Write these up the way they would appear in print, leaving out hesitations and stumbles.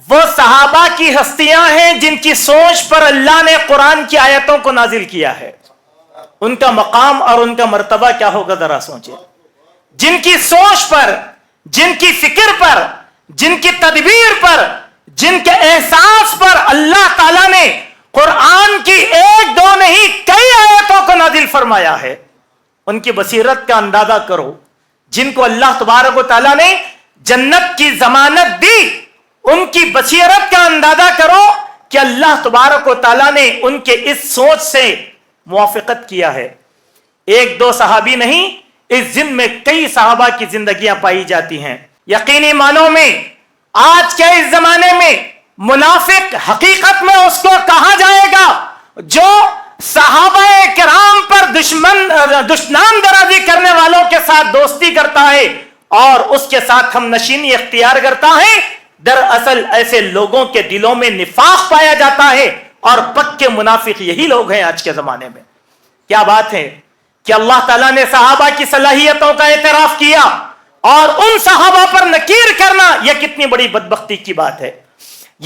وہ صحابہ کی ہستیاں ہیں جن کی سوچ پر اللہ نے قرآن کی آیتوں کو نازل کیا ہے. ان کا مقام اور ان کا مرتبہ کیا ہوگا ذرا سوچیں. جن کی سوچ پر، جن کی فکر پر، جن کی تدبیر پر، جن کے احساس پر اللہ تعالیٰ نے قرآن کی ایک دو نہیں کئی آیتوں کو نازل فرمایا ہے. ان کی بصیرت کا اندازہ کرو. جن کو اللہ تبارک و تعالیٰ نے جنت کی ضمانت دی، ان کی بصیرت کا اندازہ کرو کہ اللہ تبارک و تعالیٰ نے ان کے اس سوچ سے موافقت کیا ہے. ایک دو صحابی نہیں، اس ضمن میں کئی صحابہ کی زندگیاں پائی جاتی ہیں. یقینی معنوں میں آج کے اس زمانے میں منافق حقیقت میں اس کو کہا جائے گا جو صحابہ کرام پر دشنام درازی کرنے والوں کے ساتھ دوستی کرتا ہے اور اس کے ساتھ ہم نشینی اختیار کرتا ہے. دراصل ایسے لوگوں کے دلوں میں نفاق پایا جاتا ہے اور پکے منافق یہی لوگ ہیں آج کے زمانے میں. کیا بات ہے کہ اللہ تعالیٰ نے صحابہ کی صلاحیتوں کا اعتراف کیا اور ان صحابہ پر نکیر کرنا یہ کتنی بڑی بدبختی کی بات ہے.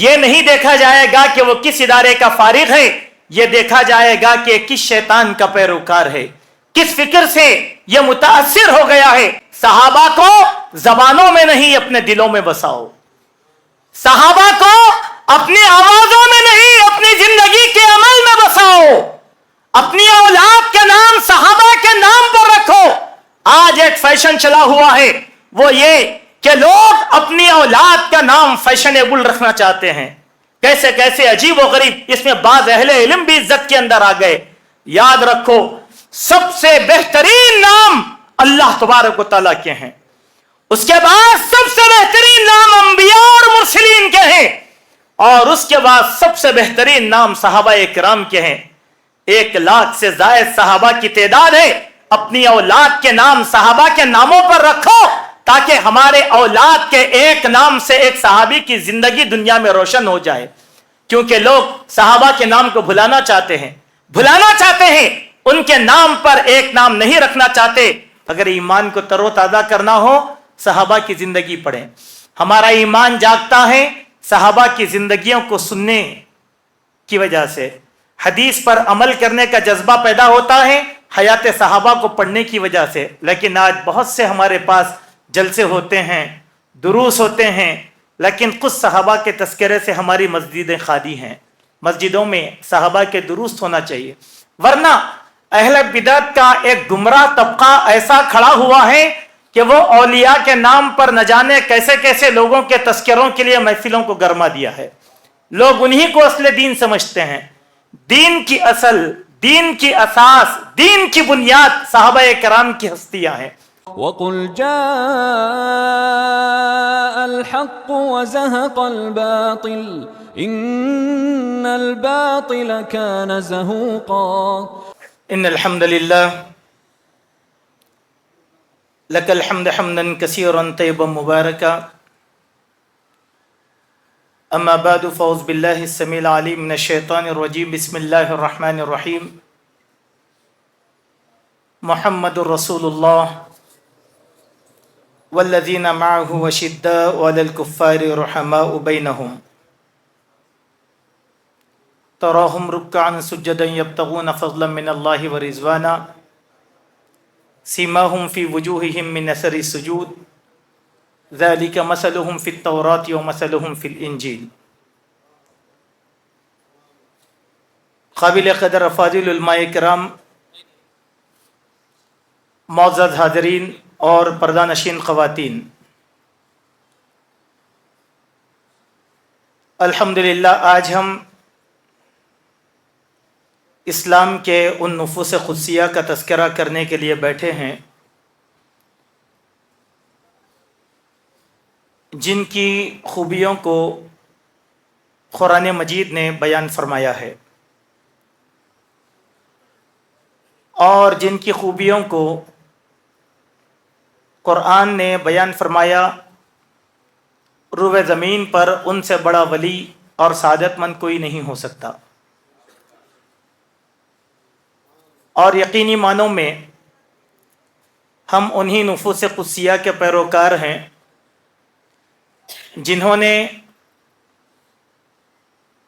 یہ نہیں دیکھا جائے گا کہ وہ کس ادارے کا فارغ ہے، یہ دیکھا جائے گا کہ کس شیطان کا پیروکار ہے، کس فکر سے یہ متاثر ہو گیا ہے. صحابہ کو زبانوں میں نہیں اپنے دلوں میں بساؤ. صحابہ کو اپنی آوازوں میں نہیں اپنی زندگی کے عمل میں بساؤ. اپنی اولاد کے نام صحابہ کے نام پر رکھو. آج ایک فیشن چلا ہوا ہے، وہ یہ کہ لوگ اپنی اولاد کا نام فیشنیبل رکھنا چاہتے ہیں. کیسے کیسے عجیب و غریب، اس میں بعض اہل علم بھی عزت کے اندر آ گئے. یاد رکھو سب سے بہترین نام اللہ تبارک و تعالیٰ کے ہیں، اس کے بعد سب سے بہترین نام انبیاء اور مرسلین کے ہیں، اور اس کے بعد سب سے بہترین نام صحابہ کرام کے ہیں. 1,00,000 سے زائد صحابہ کی تعداد ہے. اپنی اولاد کے نام صحابہ کے ناموں پر رکھو تاکہ ہمارے اولاد کے ایک نام سے ایک صحابی کی زندگی دنیا میں روشن ہو جائے. کیونکہ لوگ صحابہ کے نام کو بھلانا چاہتے ہیں، ان کے نام پر ایک نام نہیں رکھنا چاہتے. اگر ایمان کو تر و تازہ کرنا ہو صحابہ کی زندگی پڑھیں. ہمارا ایمان جاگتا ہے صحابہ کی زندگیوں کو سننے کی وجہ سے، حدیث پر عمل کرنے کا جذبہ پیدا ہوتا ہے حیات صحابہ کو پڑھنے کی وجہ سے. لیکن آج بہت سے ہمارے پاس جلسے ہوتے ہیں، دروس ہوتے ہیں، لیکن کچھ صحابہ کے تذکرے سے ہماری مسجدیں خالی ہیں. مسجدوں میں صحابہ کے دروس ہونا چاہیے، ورنہ اہل بدعت کا ایک گمراہ طبقہ ایسا کھڑا ہوا ہے کہ وہ اولیاء کے نام پر نہ جانے کیسے کیسے لوگوں کے تذکروں کے لیے محفلوں کو گرما دیا ہے. لوگ انہی کو اصل دین سمجھتے ہیں. دین کی اصل، دین کی اساس، دین کی بنیاد صحابہ کرام کی ہستیاں ہیں. وَقُلْ جَاءَ الْحَقُّ وَزَهَقَ الْبَاطِلُ إِنَّ الْبَاطِلَ كَانَ زَهُوقًا. ان الحمد للہ لک الحمد حمدا کثیرا طیبا مبارکا. اما بعد فاعوذ باللہ السمیع العلیم من الشیطان الرجیم. بسم اللہ الرحمن الرحیم. محمد رسول اللہ والذین معه اشداء علی الکفار رحماء بینہم تراہم رکعا سجدا یبتغون فضلا من اللہ ورضوانا سیماہم فی وجوہہم من اثر السجود ذالک مثلہم فی التوراۃ ومثلہم فی الانجیل. قابل قدر افاضل علماء کرام، معزز حاضرین اور پردہ نشین خواتین، الحمدللہ آج ہم اسلام کے ان نفوس قدسیہ کا تذکرہ کرنے کے لیے بیٹھے ہیں جن کی خوبیوں کو قرآن مجید نے بیان فرمایا ہے اور جن کی خوبیوں کو قرآن نے بیان فرمایا. روح زمین پر ان سے بڑا ولی اور سعادت مند کوئی نہیں ہو سکتا. اور یقینی معنوں میں ہم انہی نفوس قدسیہ کے پیروکار ہیں جنہوں نے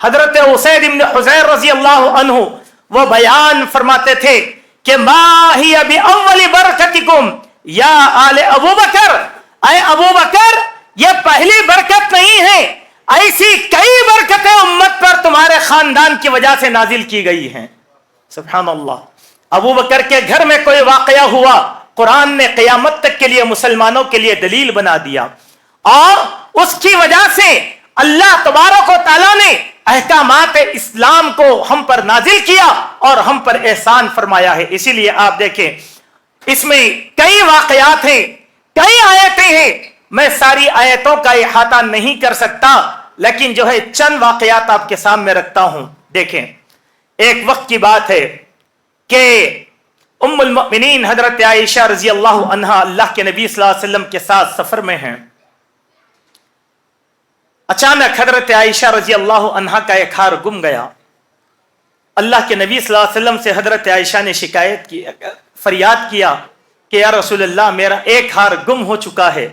حضرت اسید ابن حضیر رضی اللہ عنہ وہ بیان فرماتے تھے کہ ما ہی باول برکتکم یا آل ابو بکر، اے ابو بکر یہ پہلی برکت نہیں ہے، ایسی کئی برکتیں امت پر تمہارے خاندان کی وجہ سے نازل کی گئی ہیں۔ سبحان اللہ، ابو بکر کے گھر میں کوئی واقعہ ہوا، قرآن نے قیامت تک کے لیے مسلمانوں کے لیے دلیل بنا دیا، اور اس کی وجہ سے اللہ تبارک و تعالیٰ نے احکامات اسلام کو ہم پر نازل کیا اور ہم پر احسان فرمایا ہے۔ اسی لیے آپ دیکھیں اس میں کئی واقعات ہیں، کئی آیتیں ہیں، میں ساری آیتوں کا احاطہ نہیں کر سکتا، لیکن جو ہے چند واقعات آپ کے سامنے رکھتا ہوں۔ دیکھیں، ایک وقت کی بات ہے کہ ام المؤمنین حضرت عائشہ رضی اللہ عنہا اللہ کے نبی صلی اللہ علیہ وسلم کے ساتھ سفر میں ہیں۔ اچانک حضرت عائشہ رضی اللہ عنہا کا ایک ہار گم گیا۔ اللہ کے نبی صلی اللہ علیہ وسلم سے حضرت عائشہ نے شکایت کی، فریاد کیا کہ یا رسول اللہ میرا ایک ہار گم ہو چکا ہے۔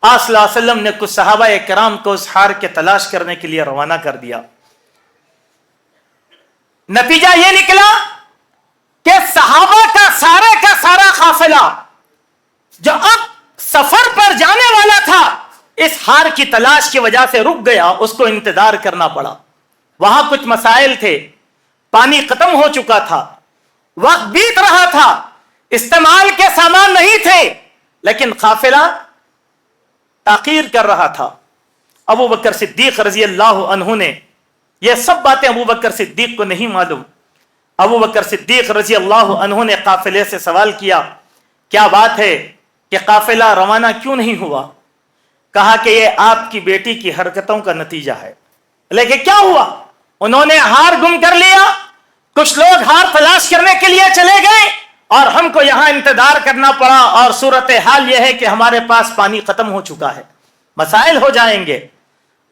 آپ صلی اللہ علیہ وسلم نے کچھ صحابہ کرام کو اس ہار کے تلاش کرنے کے لیے روانہ کر دیا۔ نتیجہ یہ نکلا کہ صحابہ کا سارا قافلہ جو اب سفر پر جانے والا تھا اس ہار کی تلاش کی وجہ سے رک گیا، اس کو انتظار کرنا پڑا۔ وہاں کچھ مسائل تھے، پانی ختم ہو چکا تھا، وقت بیت رہا تھا، استعمال کے سامان نہیں تھے، لیکن قافلہ تاخیر کر رہا تھا۔ ابو بکر صدیق رضی اللہ عنہ نے، یہ سب باتیں ابو بکر صدیق کو نہیں معلوم، ابو بکر صدیق رضی اللہ عنہ نے قافلے سے سوال کیا کیا بات ہے کہ قافلہ روانہ کیوں نہیں ہوا؟ کہا کہ یہ آپ کی بیٹی کی حرکتوں کا نتیجہ ہے۔ لیکن کیا ہوا؟ انہوں نے ہار گم کر لیا، کچھ لوگ ہار تلاش کرنے کے لیے چلے گئے اور ہم کو یہاں انتظار کرنا پڑا، اور صورتحال یہ ہے کہ ہمارے پاس پانی ختم ہو چکا ہے، مسائل ہو جائیں گے۔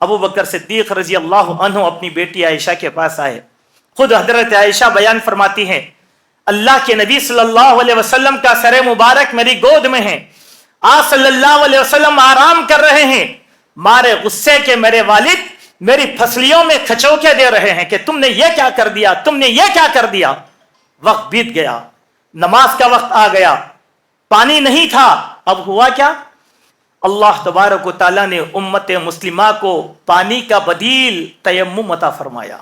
ابو بکر صدیق رضی اللہ عنہ اپنی بیٹی عائشہ کے پاس آئے۔ خود حضرت عائشہ بیان فرماتی ہیں اللہ کے نبی صلی اللہ علیہ وسلم کا سر مبارک میری گود میں ہے، آپ صلی اللہ علیہ وسلم آرام کر رہے ہیں، مارے غصے کے میرے والد میری پھسلیوں میں کھچوکے دے رہے ہیں کہ تم نے یہ کیا کر دیا، تم نے یہ کیا کر دیا۔ وقت بیت گیا، نماز کا وقت آ گیا، پانی نہیں تھا، اب ہوا کیا؟ اللہ تبارک و تعالیٰ نے امت مسلمہ کو پانی کا بدیل تیمم عطا فرمایا۔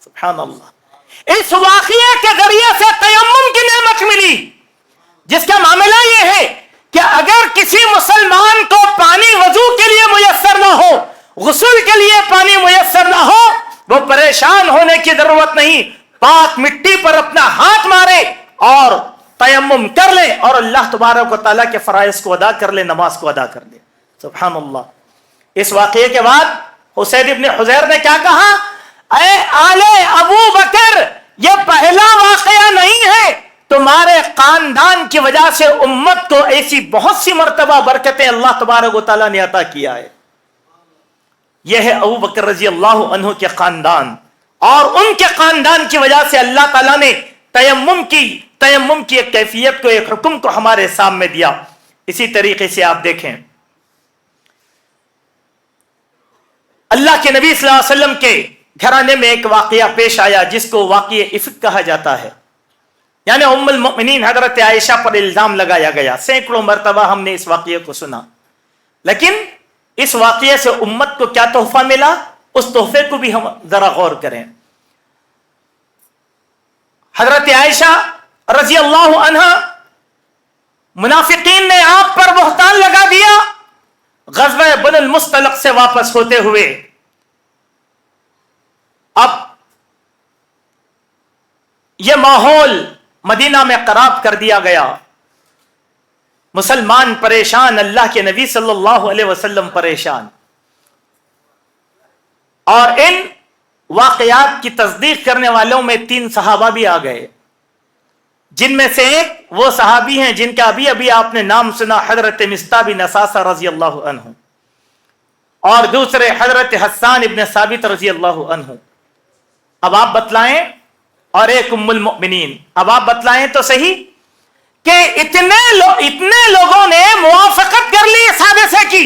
سبحان اللہ، اس واقعے کے ذریعے سے تیمم کی نعمت ملی، جس کا معاملہ یہ ہے کہ اگر کسی مسلمان کو پانی وضو کے لیے میسر نہ ہو، غسل کے لیے پانی میسر نہ ہو، وہ پریشان ہونے کی ضرورت نہیں، پاک مٹی پر اپنا ہاتھ مارے اور تیمم کر لے اور اللہ تبارک و تعالیٰ کے فرائض کو ادا کر لے، نماز کو ادا کر لے۔ سبحان اللہ۔ اس واقعے کے بعد اسید ابن حضیر نے کیا کہا؟ اے آل ابو بکر، یہ پہلا واقعہ نہیں ہے، تمہارے خاندان کی وجہ سے امت کو ایسی بہت سی مرتبہ برکتیں اللہ تبارک و تعالیٰ نے عطا کیا ہے۔ یہ ہے ابو بکر رضی اللہ عنہ کے خاندان، اور ان کے خاندان کی وجہ سے اللہ تعالیٰ نے تیمم کی ایک کیفیت کو، ایک حکم کو ہمارے سامنے دیا۔ اسی طریقے سے آپ دیکھیں اللہ کے نبی صلی اللہ علیہ وسلم کے گھرانے میں ایک واقعہ پیش آیا جس کو واقعہ افک کہا جاتا ہے، یعنی ام المؤمنین حضرت عائشہ پر الزام لگایا گیا۔ سینکڑوں مرتبہ ہم نے اس واقعے کو سنا، لیکن اس واقعے سے امت کو کیا تحفہ ملا، اس تحفے کو بھی ہم ذرا غور کریں۔ حضرت عائشہ رضی اللہ عنہا، منافقین نے آپ پر بہتان لگا دیا، غزوہ بن المصطلق سے واپس ہوتے ہوئے اب یہ ماحول مدینہ میں خراب کر دیا گیا، مسلمان پریشان، اللہ کے نبی صلی اللہ علیہ وسلم پریشان، اور ان واقعات کی تصدیق کرنے والوں میں 3 صحابہ بھی آ گئے، جن میں سے ایک وہ صحابی ہیں جن کا ابھی آپ نے نام سنا، حضرت مصطح بن اساسہ رضی اللہ عنہ، اور دوسرے حضرت حسان ابن ثابت رضی اللہ عنہ۔ اب آپ بتلائیں، اور ایک ام المؤمنین، اب آپ بتلائیں تو صحیح کہ اتنے لوگوں نے موافقت کر لی اس حادثے کی،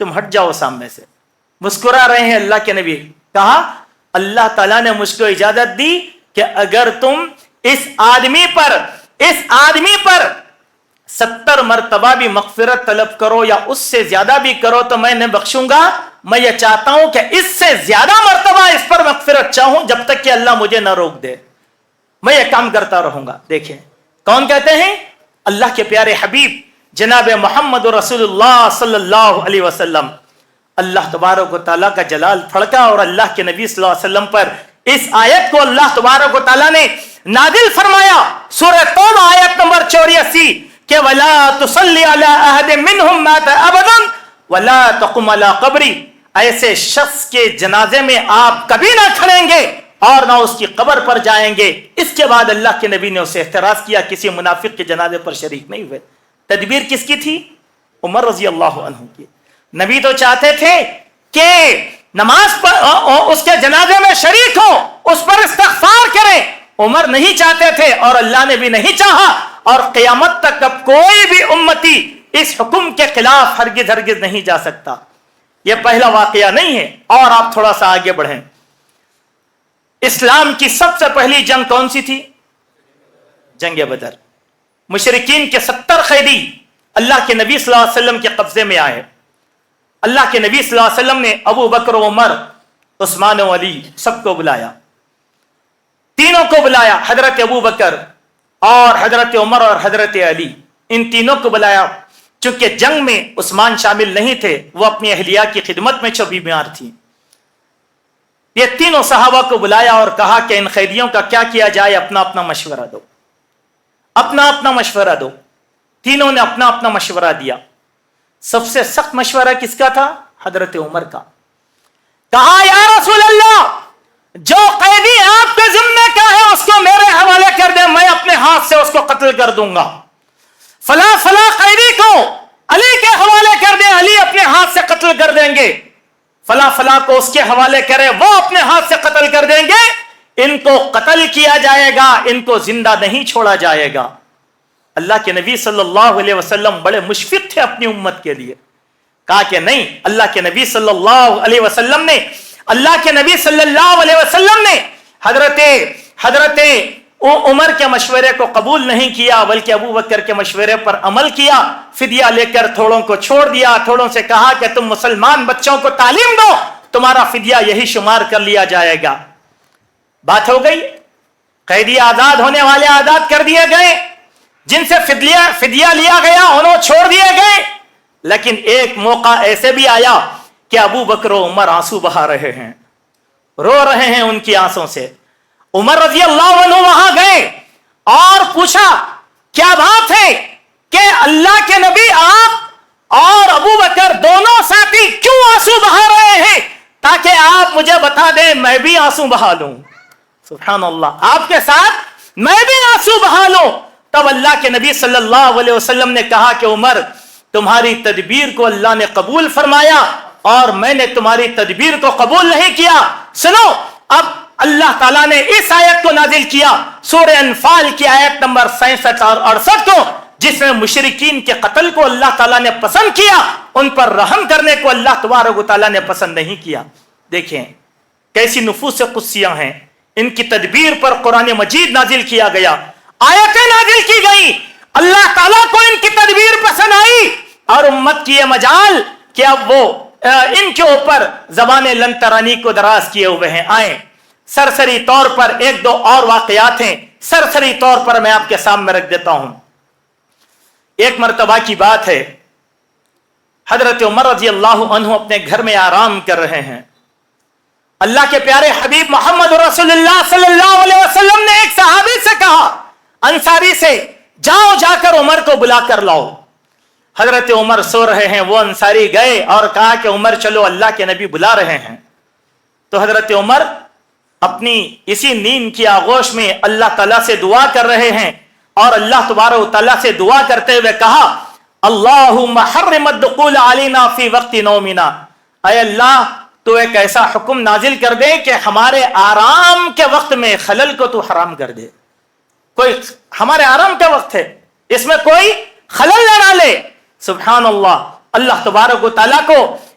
تم ہٹ جاؤ سامنے سے. مسکرا رہے ہیں اللہ کے نبی. کہا اللہ تعالیٰ نے مجھ کو اجازت دی کہ اگر تم اس آدمی پر 70 مرتبہ بھی مغفرت طلب کرو یا اس سے زیادہ بھی کرو تو میں نہیں بخشوں گا. میں یہ چاہتا ہوں کہ اس سے زیادہ مرتبہ اس پر مغفرت چاہوں جب تک کہ اللہ مجھے نہ روک دے. میں یہ کام کرتا رہوں گا. دیکھیں کون کہتے ہیں؟ اللہ کے پیارے حبیب جناب محمد رسول اللہ صلی اللہ علیہ وسلم. اللہ تبارک و تعالیٰ کا جلال پھڑکا اور اللہ کے نبی صلی اللہ علیہ وسلم پر اس آیت کو اللہ تبارک و تعالیٰ نے نازل فرمایا. سورہ توبہ آیت نمبر 84 کہ وَلَا تُصَلِّ عَلَىٰ أَحَدٍ مِّنْهُمْ مَاتَ أَبَدًا وَلَا تَقُمْ عَلَىٰ قَبْرِهِ. ایسے شخص کے جنازے میں آپ کبھی نہ کھڑیں گے اور نہ اس کی قبر پر جائیں گے. اس کے بعد اللہ کے نبی نے اسے احتراز کیا کسی منافق کے جنازے پر شریک نہیں ہوئے. تدبیر کس کی تھی؟ عمر رضی اللہ عنہ کی. نبی تو چاہتے تھے کہ نماز پر اس کے جنازے میں شریک ہو, اس پر استغفار کریں. عمر نہیں چاہتے تھے اور اللہ نے بھی نہیں چاہا, اور قیامت تک اب کوئی بھی امتی اس حکم کے خلاف ہرگز نہیں جا سکتا. یہ پہلا واقعہ نہیں ہے. اور آپ تھوڑا سا آگے بڑھیں. اسلام کی سب سے پہلی جنگ کون سی تھی؟ جنگ بدر. مشرکین کے 70 قیدی اللہ کے نبی صلی اللہ علیہ وسلم کے قبضے میں آئے. اللہ کے نبی صلی اللہ علیہ وسلم نے ابو بکر و عمر عثمان و علی سب کو بلایا. تینوں کو بلایا, حضرت ابو بکر اور حضرت عمر اور حضرت علی, ان تینوں کو بلایا. چونکہ جنگ میں عثمان شامل نہیں تھے, وہ اپنی اہلیہ کی خدمت میں چھپی بیمار تھی. یہ تینوں صحابہ کو بلایا اور کہا کہ ان قیدیوں کا کیا کیا جائے, اپنا اپنا مشورہ دو, اپنا اپنا مشورہ دو. تینوں نے اپنا اپنا مشورہ دیا. سب سے سخت مشورہ کس کا تھا؟ حضرت عمر کا. کہا یا رسول اللہ, جو قیدی آپ کے ذمہ کا ہے اس کو میرے حوالے کر دیں, میں اپنے ہاتھ سے اس کو قتل کر دوں گا. فلاں فلاں قیدی کو علی کے حوالے کر دیں, علی اپنے ہاتھ سے قتل کر دیں گے. فلاں فلاں کو اس کے حوالے کرے, وہ اپنے ہاتھ سے قتل کر دیں گے. ان کو قتل کیا جائے گا, ان کو زندہ نہیں چھوڑا جائے گا. اللہ کے نبی صلی اللہ علیہ وسلم بڑے مشفق تھے اپنی امت کے لیے. کہا کہ نہیں, اللہ کے نبی صلی اللہ علیہ وسلم نے حضرت عمر کے مشورے کو قبول نہیں کیا, بلکہ ابو بکر کے مشورے پر عمل کیا. فدیہ لے کر تھوڑوں کو چھوڑ دیا. تھوڑوں سے کہا کہ تم مسلمان بچوں کو تعلیم دو, تمہارا فدیہ یہی شمار کر لیا جائے گا. بات ہو گئی. قیدی آزاد ہونے والے آزاد کر دیے گئے, جن سے فدیہ لیا گیا انہوں چھوڑ دیے گئے. لیکن ایک موقع ایسے بھی آیا کہ ابو بکر و عمر آنسو بہا رہے ہیں, رو رہے ہیں ان کی آنسوں سے. عمر رضی اللہ عنہ وہاں گئے اور پوچھا کیا بات ہے کہ اللہ کے نبی آپ اور ابو بکر دونوں ساتھی کیوں آنسو بہا رہے ہیں, تاکہ آپ مجھے بتا دیں میں بھی آنسو بہا لوں. سبحان اللہ, آپ کے ساتھ میں بھی آنسو بہا لوں. تب اللہ کے نبی صلی اللہ علیہ وسلم نے کہا کہ عمر, تمہاری تدبیر کو اللہ نے قبول فرمایا اور میں نے تمہاری تدبیر کو قبول نہیں کیا. سنو, اب اللہ تعالیٰ نے اس آیت کو نازل کیا, سورہ انفال کی آیت نمبر 67 اور 68 کو, جس میں مشرکین کے قتل کو اللہ تعالیٰ نے پسند کیا, ان پر رحم کرنے کو اللہ تبارک و تعالیٰ نے پسند نہیں کیا. دیکھیں کیسی نفوس قدسیاں ہیں. ان کی تدبیر پر قرآن مجید نازل کیا گیا, آیتیں نازل کی گئی. اللہ تعالیٰ کو ان کی تدبیر پسند آئی اور امت کی یہ مجال کہ اب وہ ان کے اوپر زبان لن ترانی کو دراز کیے ہوئے ہیں. آئیں سرسری طور پر ایک دو اور واقعات ہیں, سرسری طور پر میں آپ کے سامنے رکھ دیتا ہوں. ایک مرتبہ کی بات ہے, حضرت عمر رضی اللہ عنہ اپنے گھر میں آرام کر رہے ہیں. اللہ کے پیارے حبیب محمد رسول اللہ صلی اللہ علیہ وسلم نے ایک صحابی سے کہا, انصاری سے, جاؤ جا کر عمر کو بلا کر لاؤ. حضرت عمر سو رہے ہیں, وہ انصاری گئے اور کہا کہ عمر چلو اللہ کے نبی بلا رہے ہیں. تو حضرت عمر اپنی اسی نیند کی آغوش میں اللہ تعالیٰ سے دعا کر رہے ہیں اور اللہ تبارک و تعالیٰ سے دعا کرتے ہوئے کہا, اللہم حرم الدخول علینا فی وقت نومنا, اے اللہ تو ایک ایسا حکم نازل کر دے کہ ہمارے آرام کے وقت میں خلل کو تو حرام کر دے. کوئی ہمارے آرام کا وقت ہے, اس میں کوئی خلل نہ ڈالے. سبحان اللہ, اللہ تبارک و تعالیٰ کو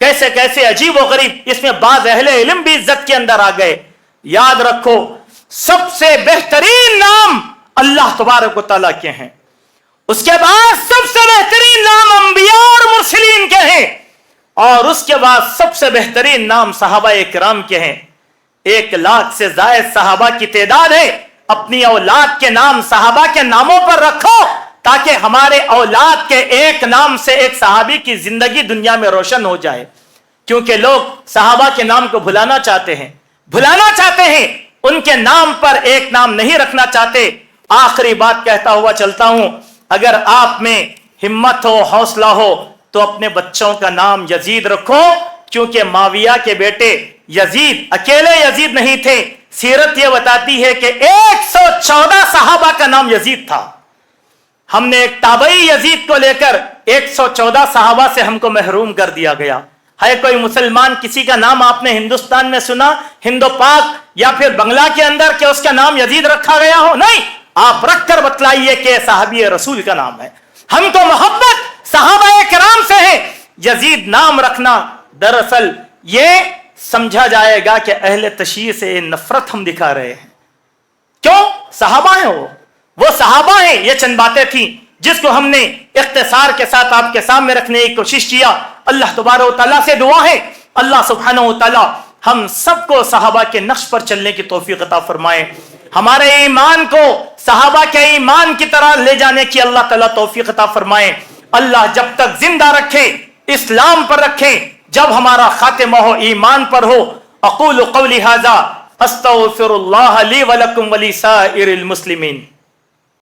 کیسے کیسے عجیب و غریب، اس میں بعض اہل علم بھی عزت کے اندر آ گئے. یاد رکھو سب سے بہترین نام اللہ تبارک و تعالیٰ کے ہیں، اس کے بعد سب سے بہترین نام انبیاء اور مرسلین کے ہیں، اور اس کے بعد سب سے بہترین نام صحابہ کرام کے ہیں. 1,00,000 سے زائد صحابہ کی تعداد ہے. اپنی اولاد کے نام صحابہ کے ناموں پر رکھو تاکہ ہمارے اولاد کے ایک نام سے ایک صحابی کی زندگی دنیا میں روشن ہو جائے. کیونکہ لوگ صحابہ کے نام کو بھلانا چاہتے ہیں، ان کے نام پر ایک نام نہیں رکھنا چاہتے. آخری بات کہتا ہوا چلتا ہوں، اگر آپ میں ہمت ہو، حوصلہ ہو تو اپنے بچوں کا نام یزید رکھو، کیونکہ معاویہ کے بیٹے یزید اکیلے یزید نہیں تھے. سیرت یہ بتاتی ہے کہ 114 صحابہ کا نام یزید تھا. ہم نے ایک تابعی یزید کو لے کر 114 صحابہ سے ہم کو محروم کر دیا گیا. ہے کوئی مسلمان کسی کا نام آپ نے ہندوستان میں سنا، ہند و پاک یا پھر بنگلہ کے اندر کہ اس کا نام یزید رکھا گیا ہو؟ نہیں. آپ رکھ کر بتلائیے کہ صحابی رسول کا نام ہے. ہم کو محبت صحابہ کرام سے ہے. یزید نام رکھنا دراصل یہ سمجھا جائے گا کہ اہل تشیع سے نفرت ہم دکھا رہے ہیں. کیوں؟ صحابہ ہیں، وہ صحابہ ہیں. یہ چند باتیں تھیں جس کو ہم نے اختصار کے ساتھ آپ کے سامنے رکھنے کی کوشش کیا. اللہ تبارک و تعالیٰ سے دعا ہے اللہ سبحانہ و تعالیٰ ہم سب کو صحابہ کے نقش پر چلنے کی توفیق عطا فرمائے. ہمارے ایمان کو صحابہ کے ایمان کی طرح لے جانے کی اللہ تعالیٰ توفیق عطا فرمائے. اللہ جب تک زندہ رکھے، اسلام پر رکھے، جب ہمارا خاتمہ ہو ایمان پر ہو. اقول قولی ھذا استغفر اللہ لی ولکم ولسائر المسلمین.